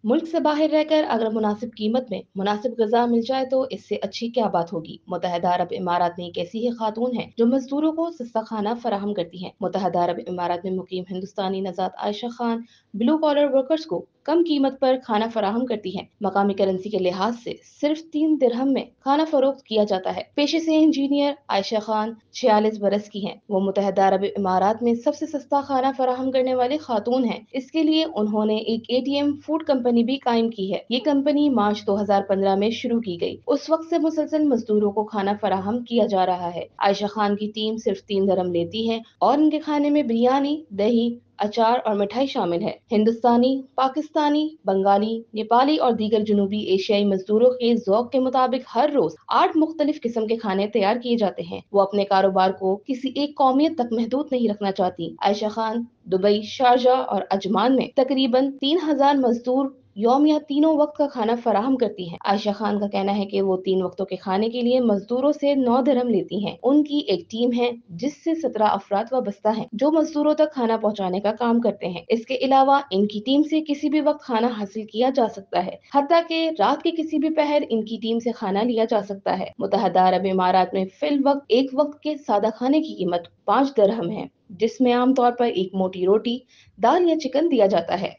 मुल्क से बाहर रहकर अगर मुनासिब कीमत में मुनासिब गज़ा मिल जाए तो इससे अच्छी क्या बात होगी। मुत्तहदा अरब इमारात में एक ऐसी ही खातून है जो मजदूरों को सस्ता खाना फराहम करती हैं। मुत्तहदा अरब इमारात में मुकीम हिंदुस्तानी Nazat Ayesha Khan blue collar workers को कम कीमत पर खाना फराहम करती हैं। मकामी करेंसी के लिहाज से सिर्फ 3 दिरहम में खाना फरोख्त किया जाता है। पेशे से इंजीनियर आयशा खान 46 बरस की हैं। वो मुत्तहदा अरब इमारात में सबसे सस्ता खाना फराहम करने वाली खातून हैं। इसके लिए उन्होंने एक एटीएम फूड कंपनी भी कायम की है। ये कंपनी मार्च 2015 में शुरू की गई। उस वक्त से मुसलसल मजदूरों को खाना फराहम किया जा रहा है। आयशा खान की टीम सिर्फ 3 दिरहम लेती है और उनके खाने में बिरयानी, दही, अचार और मिठाई शामिल है। हिंदुस्तानी, पाकिस्तानी, बंगाली, नेपाली और दीगर जनूबी एशियाई मजदूरों के ज़ौक के मुताबिक हर रोज 8 मुख्तलिफ किस्म के खाने तैयार किए जाते हैं। वो अपने कारोबार को किसी एक कौमियत तक महदूद नहीं रखना चाहती। आयशा खान दुबई, शारजा और अजमान में तकरीबन 3000 मजदूर यौमिया तीनों वक्त का खाना फराहम करती हैं। आयशा खान का कहना है कि वो 3 वक्तों के खाने के लिए मजदूरों से 9 दिरहम लेती हैं। उनकी एक टीम है जिससे 17 अफराद वाबस्ता हैं जो मजदूरों तक खाना पहुंचाने का काम करते हैं। इसके अलावा इनकी टीम से किसी भी वक्त खाना हासिल किया जा सकता है, हत्ता कि रात के किसी भी पहर इनकी टीम से खाना लिया जा सकता है। मुत्तहदा अरब इमारात में फिल वक्त एक वक्त के सादा खाने की कीमत 5 दिरहम है, जिसमें आमतौर पर एक मोटी रोटी, दाल या चिकन दिया जाता है।